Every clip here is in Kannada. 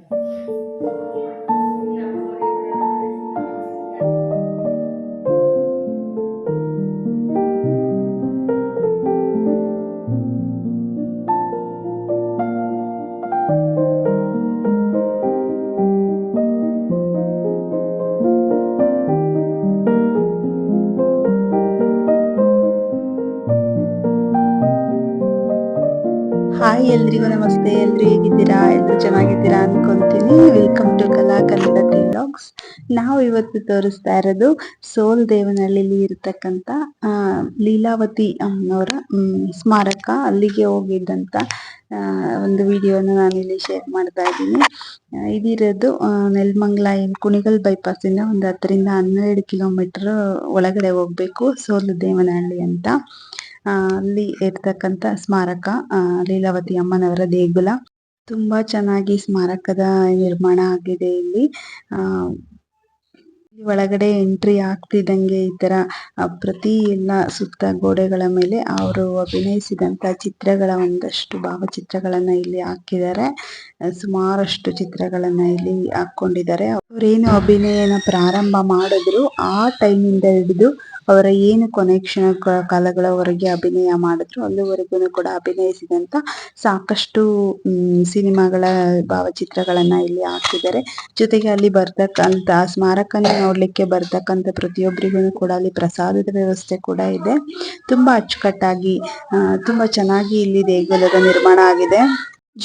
ಹಾಯ್ ಎಲ್ರಿಗೂ ನಮಸ್ತೆ. ಎಲ್ರು ಹೇಗಿದ್ದೀರಾ? ಎಲ್ರು ಚೆನ್ನಾಗಿದ್ದೀರಾ ಅನ್ಕೊಂತೀನಿ. ವೆಲ್ಕಮ್ ಟು ಕಲಾ ಕನ್ನಡ ವ್ಲಾಗ್ಸ್. ನಾವು ಇವತ್ತು ತೋರಿಸ್ತಾ ಇರೋದು ಸೋಲ್ ದೇವನಹಳ್ಳಿಲಿ ಇರ್ತಕ್ಕಂಥ ಲೀಲಾವತಿ ಅಮ್ಮನವರ ಸ್ಮಾರಕ. ಅಲ್ಲಿಗೆ ಹೋಗಿದ್ದಂತ ಒಂದು ವಿಡಿಯೋನ ನಾನಿಲ್ಲಿ ಶೇರ್ ಮಾಡ್ತಾ ಇದ್ದೀನಿ. ಇದಿರೋದು ನೆಲಮಂಗಲ ಕುಣಿಗಲ್ ಬೈಪಾಸ್ ಇಂದ ಒಂದು 10-12 ಕಿಲೋಮೀಟರ್ ಒಳಗಡೆ ಹೋಗ್ಬೇಕು. ಸೋಲ್ ದೇವನಹಳ್ಳಿ ಅಂತ ಅಲ್ಲಿ ಇರ್ತಕ್ಕಂಥ ಸ್ಮಾರಕ ಲೀಲಾವತಿ ಅಮ್ಮನವರ ದೇಗುಲ. ತುಂಬಾ ಚೆನ್ನಾಗಿ ಸ್ಮಾರಕದ ನಿರ್ಮಾಣ ಆಗಿದೆ. ಇಲ್ಲಿ ಒಳಗಡೆ ಎಂಟ್ರಿ ಆಗ್ತಿದ್ದಂಗೆ ಈ ತರ ಪ್ರತಿ ಎಲ್ಲ ಸುತ್ತ ಗೋಡೆಗಳ ಮೇಲೆ ಅವರು ಅಭಿನಯಿಸಿದಂತ ಚಿತ್ರಗಳ ಒಂದಷ್ಟು ಭಾವಚಿತ್ರಗಳನ್ನ ಇಲ್ಲಿ ಹಾಕಿದ್ದಾರೆ. ಸುಮಾರಷ್ಟು ಚಿತ್ರಗಳನ್ನ ಇಲ್ಲಿ ಹಾಕೊಂಡಿದ್ದಾರೆ. ಅವರೇನು ಅಭಿನಯನ ಪ್ರಾರಂಭ ಮಾಡಿದ್ರು ಆ ಟೈಮಿಂದ ಹಿಡಿದು ಅವರ ಏನು ಕೊನೆ ಕಾಲಗಳವರೆಗೆ ಅಭಿನಯ ಮಾಡಿದ್ರು ಅಲ್ಲಿವರೆಗೂ ಕೂಡ ಅಭಿನಯಿಸಿದಂತ ಸಾಕಷ್ಟು ಸಿನಿಮಾಗಳ ಭಾವಚಿತ್ರಗಳನ್ನ ಇಲ್ಲಿ ಹಾಕಿದ್ದಾರೆ. ಜೊತೆಗೆ ಅಲ್ಲಿ ಬರ್ತಕ್ಕಂತ ಸ್ಮಾರಕನ ನೋಡ್ಲಿಕ್ಕೆ ಬರ್ತಕ್ಕಂಥ ಪ್ರತಿಯೊಬ್ಬರಿಗೂ ಕೂಡ ಅಲ್ಲಿ ಪ್ರಸಾದದ ವ್ಯವಸ್ಥೆ ಕೂಡ ಇದೆ. ತುಂಬಾ ಅಚ್ಚುಕಟ್ಟಾಗಿ ತುಂಬಾ ಚೆನ್ನಾಗಿ ಇಲ್ಲಿ ದೇಗುಲದ ನಿರ್ಮಾಣ ಆಗಿದೆ.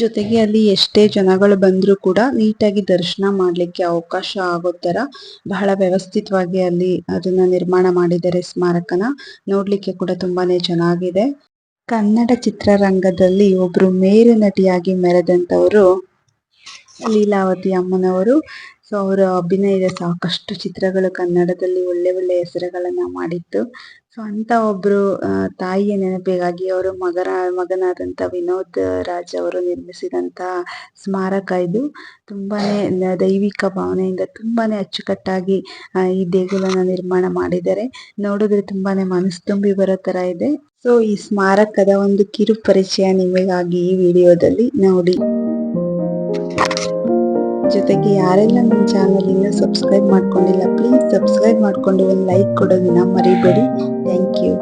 ಜೊತೆಗೆ ಅಲ್ಲಿ ಎಷ್ಟೇ ಜನಗಳು ಬಂದ್ರು ಕೂಡ ನೀಟಾಗಿ ದರ್ಶನ ಮಾಡ್ಲಿಕ್ಕೆ ಅವಕಾಶ ಆಗೋ ತರ ಬಹಳ ವ್ಯವಸ್ಥಿತವಾಗಿ ಅಲ್ಲಿ ಅದನ್ನ ನಿರ್ಮಾಣ ಮಾಡಿದ್ದಾರೆ. ಸ್ಮಾರಕನ ನೋಡ್ಲಿಕ್ಕೆ ಕೂಡ ತುಂಬಾನೇ ಚೆನ್ನಾಗಿದೆ. ಕನ್ನಡ ಚಿತ್ರರಂಗದಲ್ಲಿ ಒಬ್ರು ಮೇರು ನಟಿಯಾಗಿ ಮೆರೆದಂತವರು ಲೀಲಾವತಿ ಅಮ್ಮನವರು. ಸೊ ಅವರ ಅಭಿನಯದ ಸಾಕಷ್ಟು ಚಿತ್ರಗಳು ಕನ್ನಡದಲ್ಲಿ ಒಳ್ಳೆ ಒಳ್ಳೆ ಹೆಸರುಗಳನ್ನ ಮಾಡಿತ್ತು. ಸೊ ಅಂತ ಒಬ್ರು ತಾಯಿಯ ನೆನಪಿಗಾಗಿ ಅವರು ಮಗನಾದಂತ ವಿನೋದ್ ರಾಜ್ ಅವರು ನಿರ್ಮಿಸಿದಂತ ಸ್ಮಾರಕ ಇದು. ತುಂಬಾನೇ ದೈವಿಕ ಭಾವನೆಯಿಂದ ತುಂಬಾನೇ ಅಚ್ಚುಕಟ್ಟಾಗಿ ಈ ದೇಗುಲನ ನಿರ್ಮಾಣ ಮಾಡಿದ್ದಾರೆ. ನೋಡಿದ್ರೆ ತುಂಬಾನೇ ಮನಸ್ಸು ತುಂಬಿ ಬರೋ ತರ ಇದೆ. ಸೊ ಈ ಸ್ಮಾರಕದ ಒಂದು ಕಿರು ಪರಿಚಯ ನಿಮಗಾಗಿ ಈ ವಿಡಿಯೋದಲ್ಲಿ ನೋಡಿ. ಜೊತೆಗೆ ಯಾರೆಲ್ಲ ನನ್ನ ಚಾನಲ್ ಇನ್ನು ಸಬ್ಸ್ಕ್ರೈಬ್ ಮಾಡ್ಕೊಂಡಿಲ್ಲ ಪ್ಲೀಸ್ ಸಬ್ಸ್ಕ್ರೈಬ್ ಮಾಡ್ಕೊಂಡು ಒಂದು ಲೈಕ್ ಕೊಡೋದನ್ನ ಮರಿಬೇಡಿ. Thank you.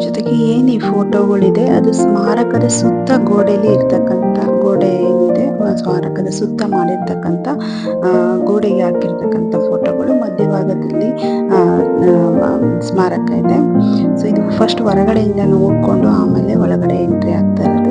ಜೊತೆಗೆ ಏನ್ ಈ ಫೋಟೋಗಳಿದೆ ಅದು ಸ್ಮಾರಕದ ಸುತ್ತ ಗೋಡೆಯಲ್ಲಿ ಇರ್ತಕ್ಕಂಥ ಗೋಡೆ ಏನಿದೆ ಸ್ಮಾರಕದ ಸುತ್ತ ಮಾಡಿರ್ತಕ್ಕಂಥ ಗೋಡೆಗೆ ಹಾಕಿರ್ತಕ್ಕಂಥ ಫೋಟೋಗಳು. ಮಧ್ಯಭಾಗದಲ್ಲಿ ಸ್ಮಾರಕ ಇದೆ. ಸೊ ಇದು ಫಸ್ಟ್ ಹೊರಗಡೆಯಿಂದ ನೋಡ್ಕೊಂಡು ಆಮೇಲೆ ಒಳಗಡೆ ಎಂಟ್ರಿ ಆಗ್ತಾರೆ.